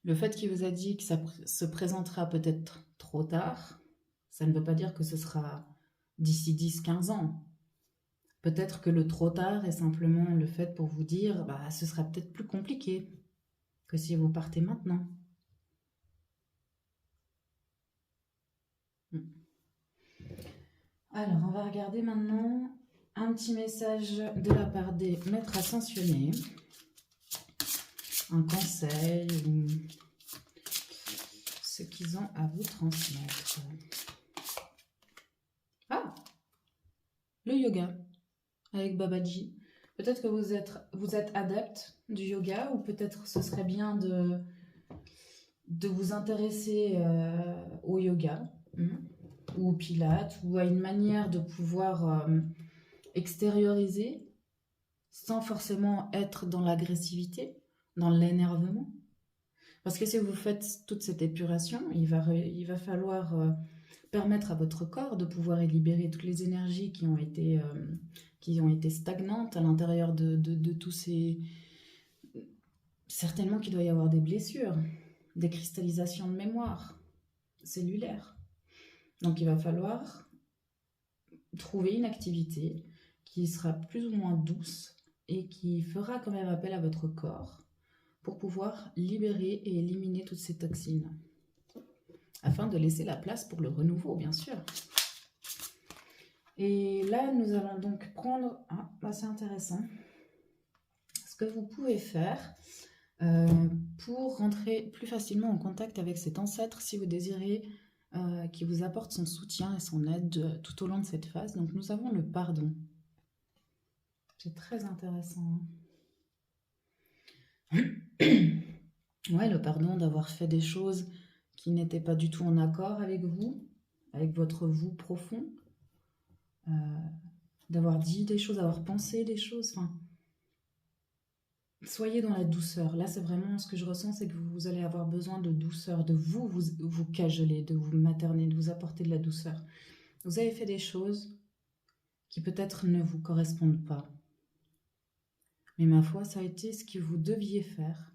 le fait qu'il vous a dit que ça se présentera peut-être trop tard. Ça ne veut pas dire que ce sera d'ici 10, 15 ans. Peut-être que le trop tard est simplement le fait pour vous dire ce sera peut-être plus compliqué que si vous partez maintenant. Alors, on va regarder maintenant un petit message de la part des maîtres ascensionnés. Un conseil ou ce qu'ils ont à vous transmettre. Ah, le yoga avec Babaji. Peut-être que vous êtes adepte du yoga, ou peut-être ce serait bien de vous intéresser au yoga, ou au pilates, ou à une manière de pouvoir extérioriser sans forcément être dans l'agressivité, dans l'énervement. Parce que si vous faites toute cette épuration, il va falloir permettre à votre corps de pouvoir libérer toutes les énergies qui ont été stagnantes à l'intérieur de tous ces... Certainement qu'il doit y avoir des blessures, des cristallisations de mémoire cellulaire. Donc il va falloir trouver une activité qui sera plus ou moins douce et qui fera quand même appel à votre corps pour pouvoir libérer et éliminer toutes ces toxines, afin de laisser la place pour le renouveau, bien sûr. Et là, nous allons donc prendre... Ah, bah c'est intéressant. Ce que vous pouvez faire pour rentrer plus facilement en contact avec cet ancêtre, si vous désirez qui vous apporte son soutien et son aide tout au long de cette phase. Donc nous avons le pardon. C'est très intéressant. Ouais, le pardon d'avoir fait des choses qui n'étaient pas du tout en accord avec vous, avec votre vous profond, d'avoir dit des choses, d'avoir pensé des choses. Enfin, soyez dans la douceur. Là, c'est vraiment ce que je ressens, c'est que vous allez avoir besoin de douceur, de vous cajoler, de vous materner, de vous apporter de la douceur. Vous avez fait des choses qui peut-être ne vous correspondent pas. Mais ma foi, ça a été ce que vous deviez faire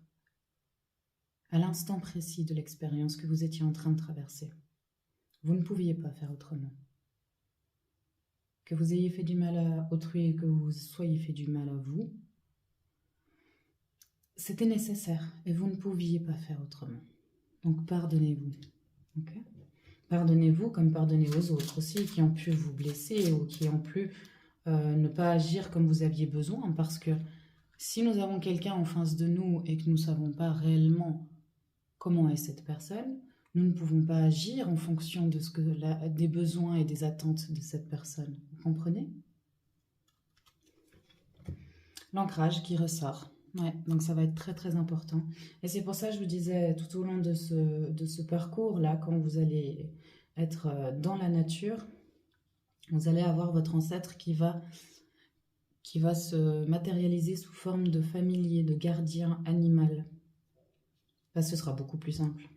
à l'instant précis de l'expérience que vous étiez en train de traverser. Vous ne pouviez pas faire autrement. Que vous ayez fait du mal à autrui et que vous soyez fait du mal à vous, c'était nécessaire et vous ne pouviez pas faire autrement. Donc pardonnez-vous. Okay ? Pardonnez-vous comme pardonnez aux autres aussi qui ont pu vous blesser ou qui ont pu ne pas agir comme vous aviez besoin, parce que si nous avons quelqu'un en face de nous et que nous ne savons pas réellement comment est cette personne, nous ne pouvons pas agir en fonction de des besoins et des attentes de cette personne. Vous comprenez ? L'ancrage qui ressort. Ouais, donc ça va être très très important. Et c'est pour ça que je vous disais tout au long de ce parcours-là, quand vous allez être dans la nature, vous allez avoir votre ancêtre qui va se matérialiser sous forme de familier, de gardien animal. Là, ce sera beaucoup plus simple.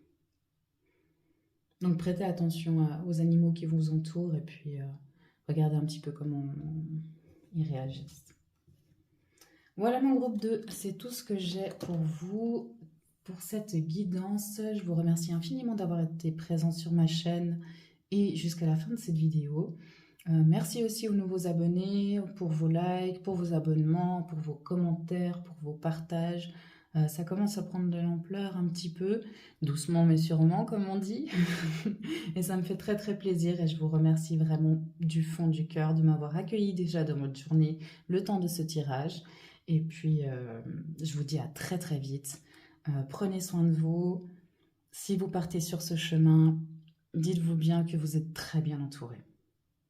Donc prêtez attention aux animaux qui vous entourent et puis regardez un petit peu comment ils réagissent. Voilà mon groupe 2, c'est tout ce que j'ai pour vous, pour cette guidance. Je vous remercie infiniment d'avoir été présent sur ma chaîne et jusqu'à la fin de cette vidéo. Merci aussi aux nouveaux abonnés pour vos likes, pour vos abonnements, pour vos commentaires, pour vos partages. Ça commence à prendre de l'ampleur un petit peu, doucement mais sûrement comme on dit. Et ça me fait très très plaisir et je vous remercie vraiment du fond du cœur de m'avoir accueilli déjà dans votre journée, le temps de ce tirage. Et puis je vous dis à très très vite. Prenez soin de vous. Si vous partez sur ce chemin, dites-vous bien que vous êtes très bien entouré.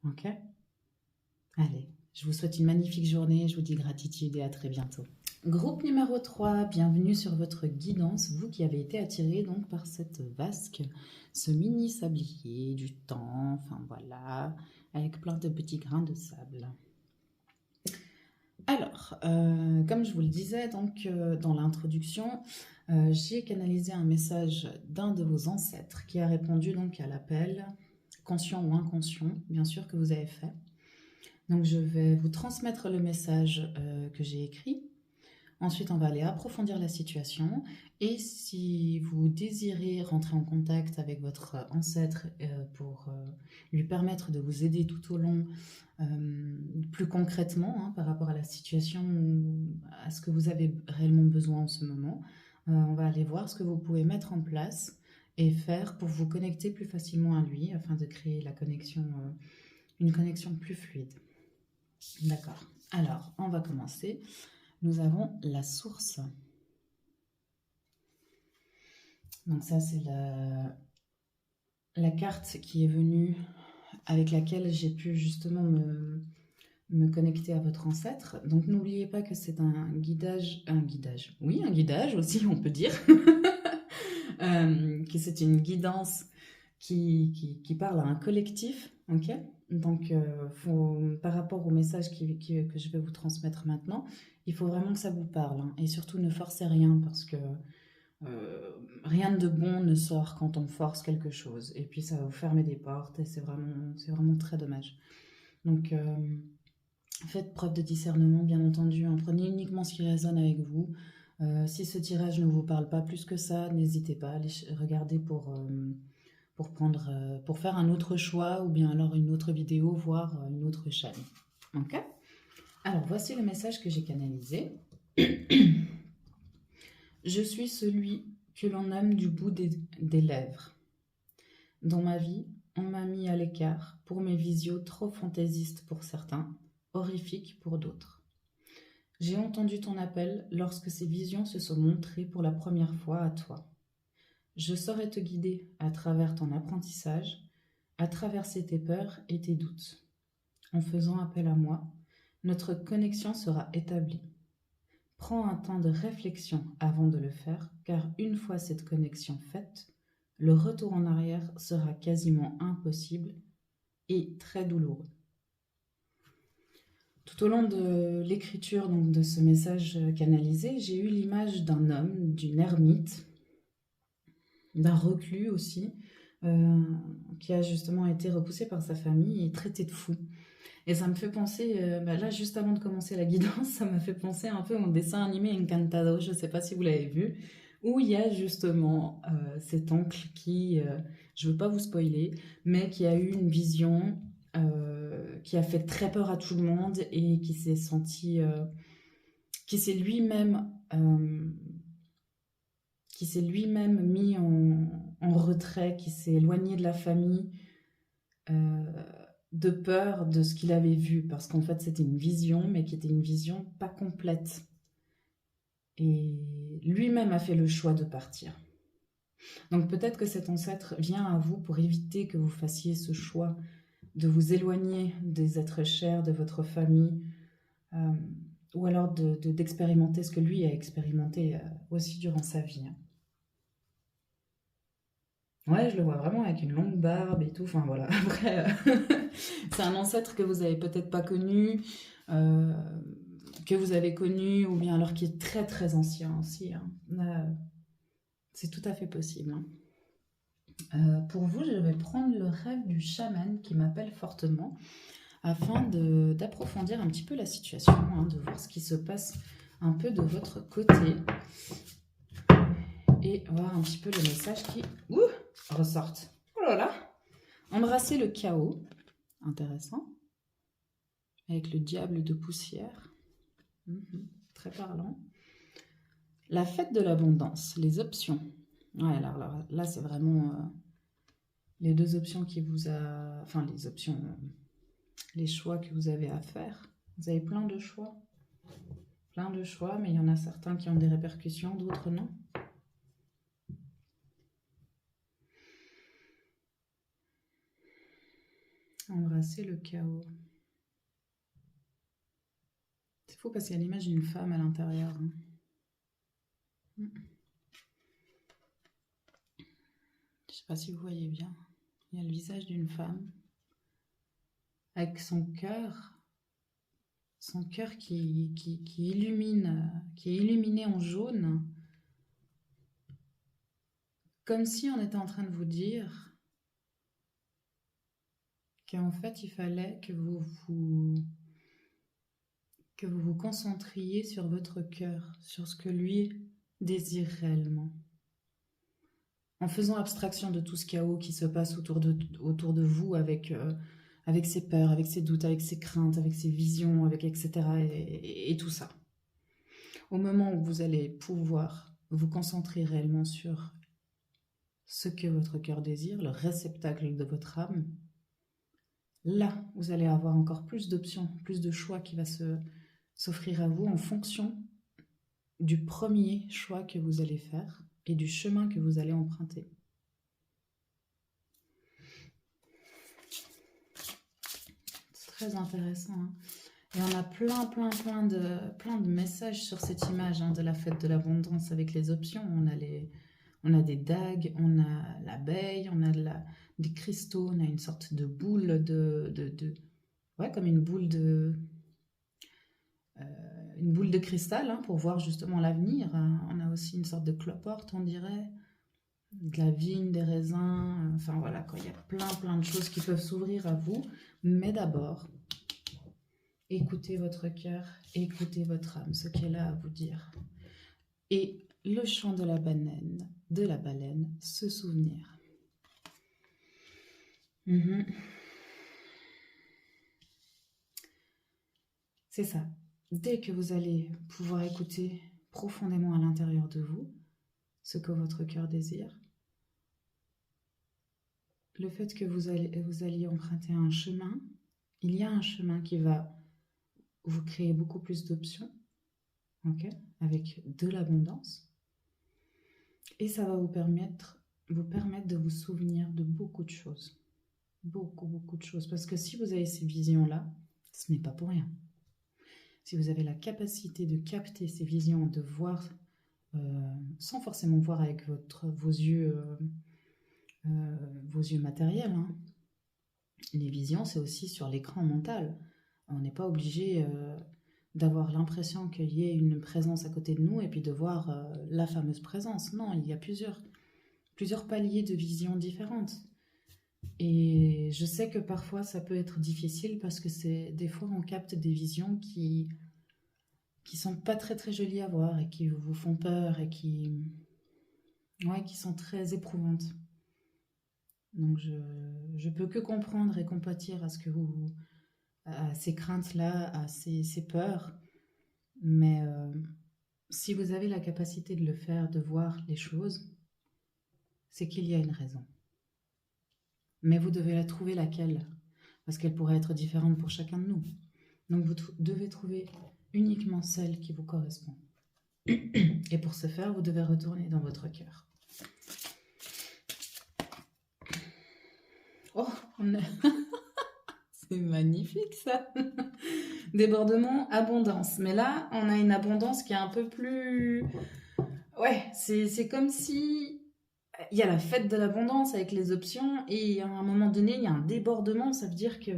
Ok ? Allez, je vous souhaite une magnifique journée, je vous dis gratitude et à très bientôt. Groupe numéro 3, bienvenue sur votre guidance, vous qui avez été attiré donc par cette vasque, ce mini sablier du temps, enfin voilà, avec plein de petits grains de sable. Alors, comme je vous le disais donc dans l'introduction, j'ai canalisé un message d'un de vos ancêtres qui a répondu donc à l'appel, conscient ou inconscient, bien sûr que vous avez fait. Donc je vais vous transmettre le message que j'ai écrit. Ensuite, on va aller approfondir la situation. Et si vous désirez rentrer en contact avec votre ancêtre pour lui permettre de vous aider tout au long, plus concrètement, par rapport à la situation, à ce que vous avez réellement besoin en ce moment, on va aller voir ce que vous pouvez mettre en place et faire pour vous connecter plus facilement à lui, afin de créer la connexion, une connexion plus fluide. D'accord. Alors, on va commencer. Nous avons la source. Donc ça, c'est la carte qui est venue, avec laquelle j'ai pu justement me connecter à votre ancêtre. Donc n'oubliez pas que c'est un guidage, oui, un guidage aussi, on peut dire, que c'est une guidance qui parle à un collectif, ok ? Donc, par rapport au message que je vais vous transmettre maintenant, il faut vraiment que ça vous parle, hein. Et surtout, ne forcez rien parce que Rien de bon ne sort quand on force quelque chose. Et puis ça va vous fermer des portes et c'est vraiment très dommage. Donc faites preuve de discernement, bien entendu. Hein. Prenez uniquement ce qui résonne avec vous. Si ce tirage ne vous parle pas plus que ça, n'hésitez pas à aller regarder pour faire un autre choix ou bien alors une autre vidéo, voire une autre chaîne. Ok? Alors, voici le message que j'ai canalisé. Je suis celui que l'on aime du bout des lèvres. Dans ma vie, on m'a mis à l'écart pour mes visios trop fantaisistes pour certains, horrifiques pour d'autres. J'ai entendu ton appel lorsque ces visions se sont montrées pour la première fois à toi. Je saurais te guider à travers ton apprentissage, à traverser tes peurs et tes doutes. En faisant appel à moi, notre connexion sera établie. Prends un temps de réflexion avant de le faire, car une fois cette connexion faite, le retour en arrière sera quasiment impossible et très douloureux. Tout au long de l'écriture de ce message canalisé, j'ai eu l'image d'un homme, d'une ermite, d'un reclus aussi, qui a justement été repoussé par sa famille et traité de fou. Et ça me fait penser, là juste avant de commencer la guidance, ça m'a fait penser un peu au dessin animé Encantado, je ne sais pas si vous l'avez vu, où il y a justement cet oncle qui, je ne veux pas vous spoiler, mais qui a eu une vision qui a fait très peur à tout le monde et qui s'est senti, qui s'est lui-même mis en retrait, qui s'est éloigné de la famille, de peur de ce qu'il avait vu, parce qu'en fait c'était une vision, mais qui était une vision pas complète. Et lui-même a fait le choix de partir. Donc peut-être que cet ancêtre vient à vous pour éviter que vous fassiez ce choix de vous éloigner des êtres chers, de votre famille, ou alors d'expérimenter ce que lui a expérimenté aussi durant sa vie. Ouais, je le vois vraiment avec une longue barbe et tout. Enfin voilà, après, c'est un ancêtre que vous avez peut-être pas connu, que vous avez connu, ou bien alors qui est très très ancien aussi. Hein. C'est tout à fait possible. Hein. Pour vous, je vais prendre le rêve du chaman qui m'appelle fortement afin d'approfondir un petit peu la situation, hein, de voir ce qui se passe un peu de votre côté et voir un petit peu le message qui ressortent. Oh là là! Embrasser le chaos, intéressant, avec le diable de poussière, très parlant. La fête de l'abondance, les options. Ouais, alors là c'est vraiment les deux options qui vous a... Enfin, les options, les choix que vous avez à faire. Vous avez plein de choix. Plein de choix, mais il y en a certains qui ont des répercussions, d'autres non. Embrasser le chaos. C'est fou parce qu'il y a l'image d'une femme à l'intérieur. Hein. Je ne sais pas si vous voyez bien. Il y a le visage d'une femme avec son cœur qui illumine, qui est illuminé en jaune, comme si on était en train de vous dire qu'en fait il fallait que vous vous concentriez sur votre cœur, sur ce que lui désire réellement. En faisant abstraction de tout ce chaos qui se passe autour de vous avec ses peurs, avec ses doutes, avec ses craintes, avec ses visions, avec etc. et tout ça. Au moment où vous allez pouvoir vous concentrer réellement sur ce que votre cœur désire, le réceptacle de votre âme, là, vous allez avoir encore plus d'options, plus de choix qui va s'offrir à vous en fonction du premier choix que vous allez faire et du chemin que vous allez emprunter. C'est très intéressant. Hein. Et on a plein de messages sur cette image de la fête de l'abondance avec les options. On a des dagues, on a l'abeille, on a des cristaux, on a une sorte de boule ouais, comme une boule une boule de cristal hein, pour voir justement l'avenir. On a aussi une sorte de cloporte, on dirait, de la vigne, des raisins, enfin voilà, quoi. Il y a plein de choses qui peuvent s'ouvrir à vous. Mais d'abord, écoutez votre cœur, écoutez votre âme, ce qu'elle a à vous dire. Et le chant de la baleine, se souvenir. C'est ça. Dès que vous allez pouvoir écouter profondément à l'intérieur de vous ce que votre cœur désire, le fait que vous alliez emprunter un chemin, il y a un chemin qui va vous créer beaucoup plus d'options, ok, avec de l'abondance, et ça va vous permettre de vous souvenir de beaucoup de choses, beaucoup de choses, parce que si vous avez ces visions-là, ce n'est pas pour rien. Si vous avez la capacité de capter ces visions, de voir, sans forcément voir avec vos yeux matériels, hein. Les visions, c'est aussi sur l'écran mental. On n'est pas obligé d'avoir l'impression qu'il y ait une présence à côté de nous et puis de voir la fameuse présence. Non, il y a plusieurs paliers de visions différentes. Et je sais que parfois ça peut être difficile parce que des fois on capte des visions qui sont pas très jolies à voir et qui vous font peur et qui sont très éprouvantes. Donc je peux que comprendre et compatir à ces craintes-là, à ces peurs. Mais si vous avez la capacité de le faire, de voir les choses, c'est qu'il y a une raison. Mais vous devez la trouver laquelle, parce qu'elle pourrait être différente pour chacun de nous. Donc vous devez trouver uniquement celle qui vous correspond. Et pour ce faire, vous devez retourner dans votre cœur. Oh, c'est magnifique ça. Débordement, abondance. Mais là, on a une abondance qui est un peu plus... Ouais, c'est comme si... Il y a la fête de l'abondance avec les options et à un moment donné, il y a un débordement. Ça veut dire que,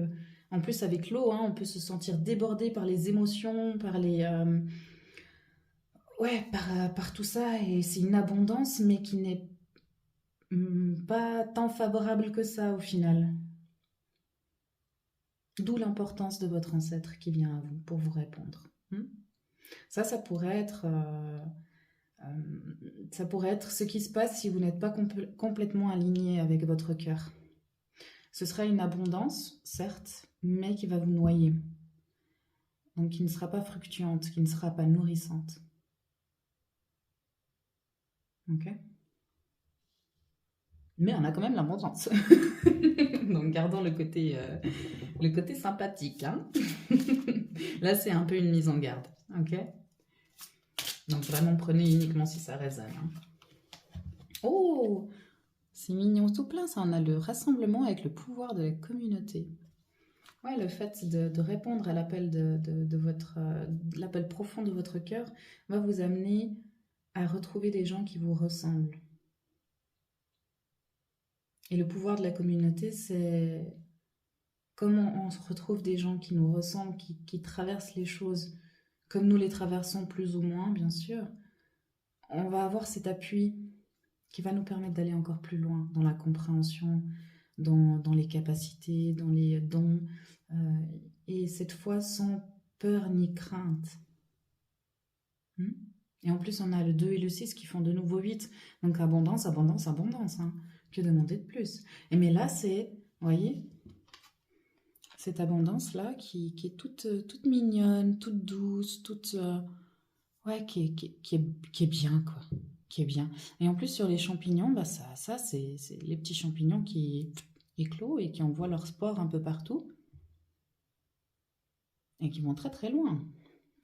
en plus avec l'eau, hein, on peut se sentir débordé par les émotions, par par tout ça. Et c'est une abondance, mais qui n'est pas tant favorable que ça au final. D'où l'importance de votre ancêtre qui vient à vous pour vous répondre. Ça pourrait être... ça pourrait être ce qui se passe si vous n'êtes pas complètement aligné avec votre cœur. Ce sera une abondance, certes, mais qui va vous noyer. Donc qui ne sera pas fructuante, qui ne sera pas nourrissante. Ok ? Mais on a quand même l'abondance. Donc gardons le côté sympathique. Hein. Là, c'est un peu une mise en garde. Ok ? Donc vraiment, prenez uniquement si ça résonne. Hein. Oh, c'est mignon tout plein, ça. On a le rassemblement avec le pouvoir de la communauté. Ouais, le fait de répondre à l'appel l'appel profond de votre cœur va vous amener à retrouver des gens qui vous ressemblent. Et le pouvoir de la communauté, c'est comment on se retrouve des gens qui nous ressemblent, qui traversent les choses comme nous les traversons plus ou moins, bien sûr. On va avoir cet appui qui va nous permettre d'aller encore plus loin dans la compréhension, dans les capacités, dans les dons, et cette fois sans peur ni crainte. Et en plus, on a le 2 et le 6 qui font de nouveau 8. Donc abondance, abondance, abondance. Hein. Que demander de plus? Et mais là, c'est, vous voyez, cette abondance-là qui est toute mignonne, toute douce, toute... qui est bien, quoi. Qui est bien. Et en plus, sur les champignons, bah ça c'est les petits champignons qui éclosent et qui envoient leur spore un peu partout. Et qui vont très loin.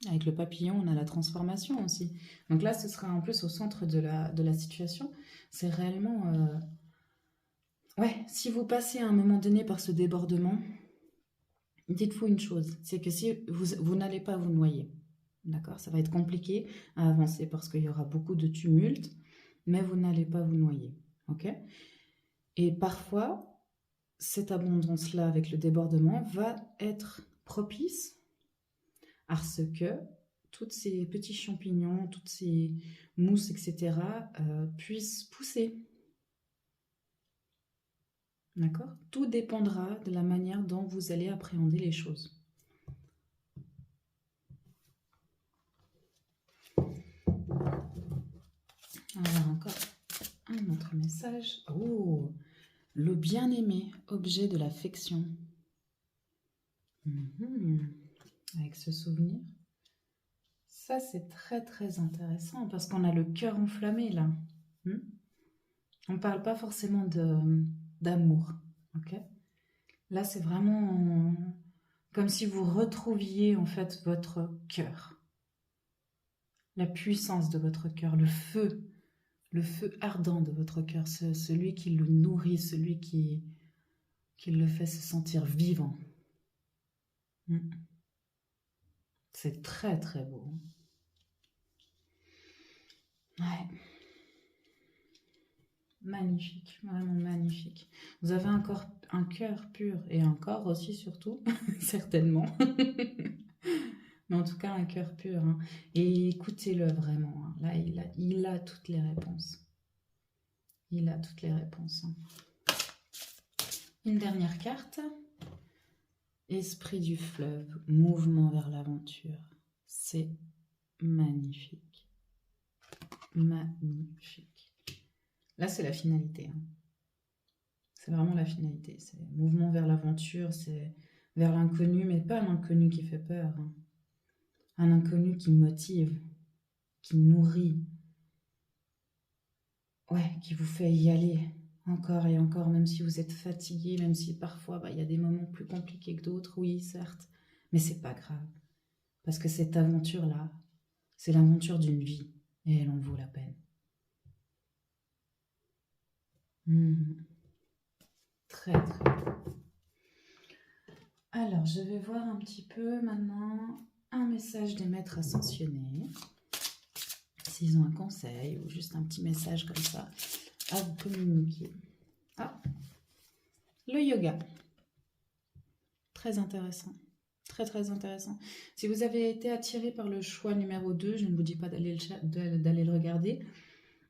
Avec le papillon, on a la transformation aussi. Donc là, ce sera en plus au centre de la situation. C'est réellement... si vous passez à un moment donné par ce débordement, dites-vous une chose, c'est que si vous n'allez pas vous noyer. D'accord ? Ça va être compliqué à avancer parce qu'il y aura beaucoup de tumulte, mais vous n'allez pas vous noyer. Ok ? Et parfois, cette abondance-là avec le débordement va être propice à ce que tous ces petits champignons, toutes ces mousses, etc., puissent pousser. D'accord? Tout dépendra de la manière dont vous allez appréhender les choses. Alors encore un autre message. Oh, le bien-aimé, objet de l'affection. Avec ce souvenir. Ça, c'est très très intéressant parce qu'on a le cœur enflammé là. On ne parle pas forcément d'amour. Ok? Là, c'est vraiment comme si vous retrouviez en fait votre cœur. La puissance de votre cœur, le feu ardent de votre cœur, celui qui le nourrit, celui qui le fait se sentir vivant. C'est très très beau. Ouais. Magnifique, vraiment magnifique. Vous avez encore un cœur pur et un corps aussi surtout, certainement. Mais en tout cas un cœur pur. Hein. Et écoutez-le vraiment. Hein. Là, il a toutes les réponses. Il a toutes les réponses. Hein. Une dernière carte. Esprit du fleuve, mouvement vers l'aventure. C'est magnifique. Magnifique. Là, c'est la finalité. Hein. C'est vraiment la finalité. C'est mouvement vers l'aventure, c'est vers l'inconnu, mais pas un inconnu qui fait peur. Hein. Un inconnu qui motive, qui nourrit. Ouais, qui vous fait y aller encore et encore, même si vous êtes fatigué, même si parfois il y a des moments plus compliqués que d'autres, oui, certes. Mais c'est pas grave. Parce que cette aventure-là, c'est l'aventure d'une vie. Et elle en vaut la peine. Très, très bien. Alors, je vais voir un petit peu maintenant un message des maîtres ascensionnés. S'ils ont un conseil ou juste un petit message comme ça à vous communiquer. Ah, le yoga. Très intéressant. Très, très intéressant. Si vous avez été attiré par le choix numéro 2, je ne vous dis pas d'aller le regarder,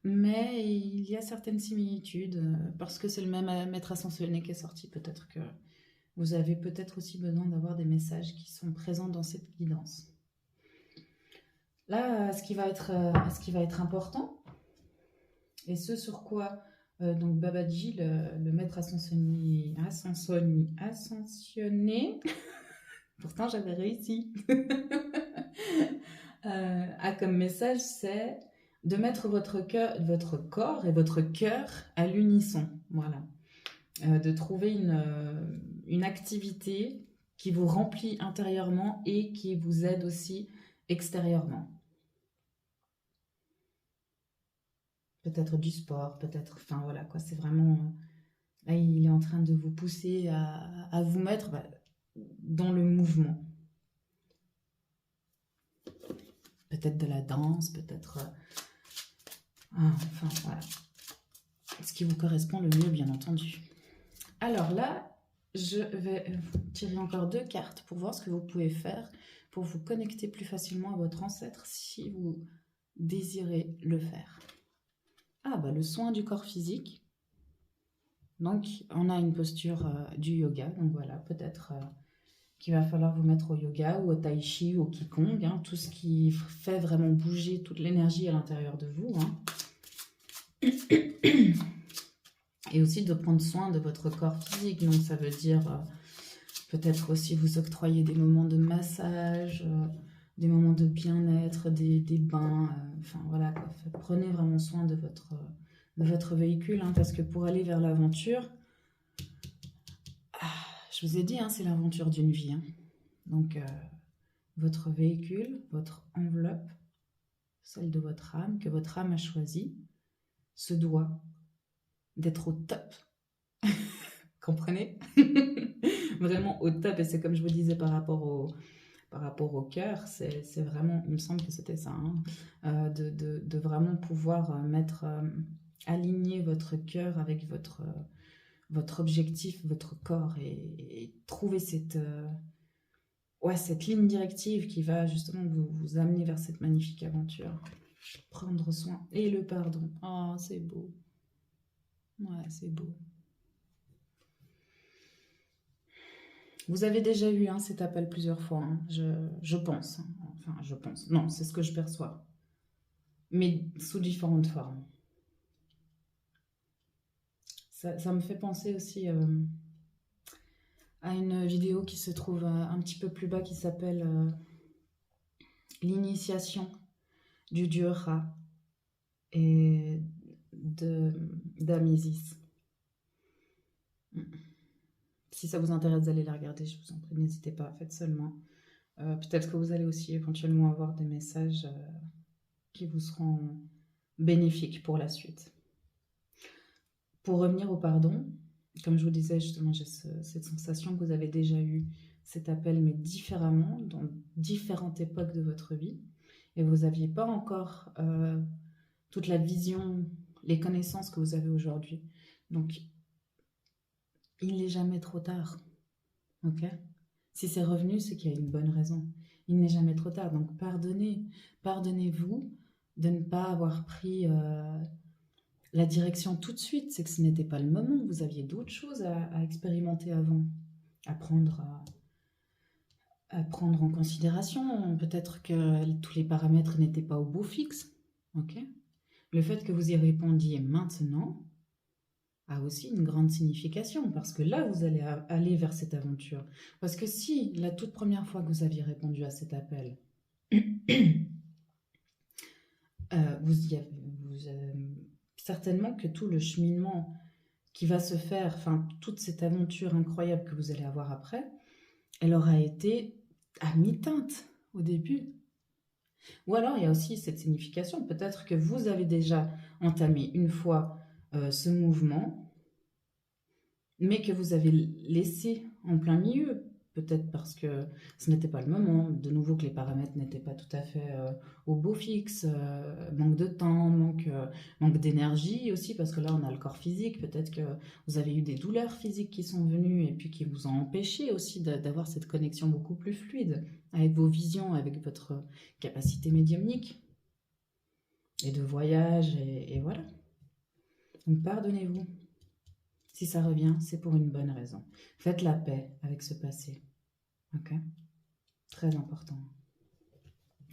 mais il y a certaines similitudes, parce que c'est le même maître ascensionné qui est sorti. Peut-être que vous avez peut-être aussi besoin d'avoir des messages qui sont présents dans cette guidance. Là, ce qui va être important, et ce sur quoi donc Babaji, le maître ascensionné, pourtant j'avais réussi, a comme message, c'est de mettre votre corps et votre cœur à l'unisson. Voilà. De trouver une activité qui vous remplit intérieurement et qui vous aide aussi extérieurement. Peut-être du sport, peut-être, enfin voilà quoi, c'est vraiment, là il est en train de vous pousser à vous mettre dans le mouvement. Peut-être de la danse, peut-être, enfin voilà, ce qui vous correspond le mieux bien entendu. Alors là, je vais tirer encore 2 cartes pour voir ce que vous pouvez faire pour vous connecter plus facilement à votre ancêtre si vous désirez le faire. Ah, le soin du corps physique. Donc, on a une posture du yoga. Donc voilà, peut-être qu'il va falloir vous mettre au yoga ou au tai chi ou au qigong. Hein, tout ce qui fait vraiment bouger toute l'énergie à l'intérieur de vous. Hein. Et aussi de prendre soin de votre corps physique. Donc ça veut dire peut-être aussi vous octroyer des moments de massage, des moments de bien-être, des bains. Enfin voilà, quoi. Prenez vraiment soin de votre véhicule. Hein, parce que pour aller vers l'aventure, je vous ai dit, hein, c'est l'aventure d'une vie. Hein. Donc votre véhicule, votre enveloppe, celle de votre âme, que votre âme a choisie, se doit d'être au top. Comprenez? Vraiment au top. Et c'est comme je vous disais par rapport au cœur, c'est vraiment, il me semble que c'était ça, hein, de vraiment pouvoir aligner votre cœur avec votre objectif, votre corps et trouver cette... ouais, cette ligne directive qui va justement vous amener vers cette magnifique aventure. Prendre soin. Et le pardon. Oh, c'est beau. Ouais, c'est beau. Vous avez déjà eu cet appel plusieurs fois, hein, je pense. Hein. Enfin, je pense. Non, c'est ce que je perçois. Mais sous différentes formes. Ça me fait penser aussi à une vidéo qui se trouve un petit peu plus bas qui s'appelle L'initiation du dieu Ra et d'Amésis. Si ça vous intéresse d'aller la regarder, je vous en prie, n'hésitez pas, faites seulement. Peut-être que vous allez aussi éventuellement avoir des messages qui vous seront bénéfiques pour la suite. Pour revenir au pardon, comme je vous disais justement, j'ai cette sensation que vous avez déjà eu cet appel, mais différemment, dans différentes époques de votre vie, et vous n'aviez pas encore toute la vision, les connaissances que vous avez aujourd'hui. Donc, il n'est jamais trop tard, ok? Si c'est revenu, c'est qu'il y a une bonne raison. Il n'est jamais trop tard, donc pardonnez-vous de ne pas avoir pris la direction tout de suite. C'est que ce n'était pas le moment, vous aviez d'autres choses à expérimenter avant, à prendre en considération. Peut-être que tous les paramètres n'étaient pas au beau fixe, ok? Le fait que vous y répondiez maintenant a aussi une grande signification, parce que là, vous allez aller vers cette aventure. Parce que si, la toute première fois que vous aviez répondu à cet appel, certainement que tout le cheminement qui va se faire, enfin, toute cette aventure incroyable que vous allez avoir après, elle aura été à mi-teinte au début. Ou alors, il y a aussi cette signification, peut-être que vous avez déjà entamé une fois ce mouvement, mais que vous avez laissé en plein milieu, peut-être parce que ce n'était pas le moment, de nouveau que les paramètres n'étaient pas tout à fait au beau fixe, manque de temps, manque d'énergie aussi, parce que là on a le corps physique, peut-être que vous avez eu des douleurs physiques qui sont venues et puis qui vous ont empêché aussi d'avoir cette connexion beaucoup plus fluide avec vos visions, avec votre capacité médiumnique et de voyage, et voilà. Donc pardonnez-vous. Si ça revient, c'est pour une bonne raison. Faites la paix avec ce passé. Ok? Très important.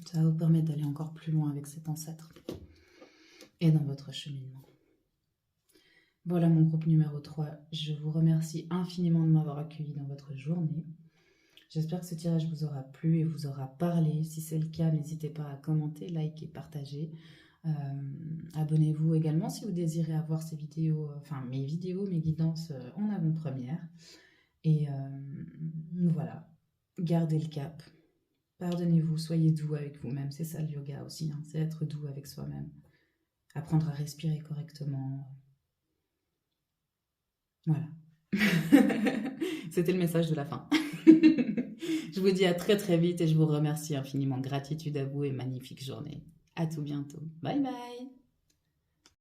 Ça va vous permettre d'aller encore plus loin avec cet ancêtre et dans votre cheminement. Voilà mon groupe numéro 3. Je vous remercie infiniment de m'avoir accueilli dans votre journée. J'espère que ce tirage vous aura plu et vous aura parlé. Si c'est le cas, n'hésitez pas à commenter, liker, partager. Abonnez-vous également si vous désirez avoir ces vidéos, mes guidances en avant-première. Et voilà, gardez le cap. Pardonnez-vous, soyez doux avec vous-même. C'est ça le yoga aussi, c'est être doux avec soi-même. Apprendre à respirer correctement. Voilà. C'était le message de la fin. Je vous dis à très très vite et je vous remercie infiniment. Gratitude à vous et magnifique journée. À tout bientôt. Bye bye.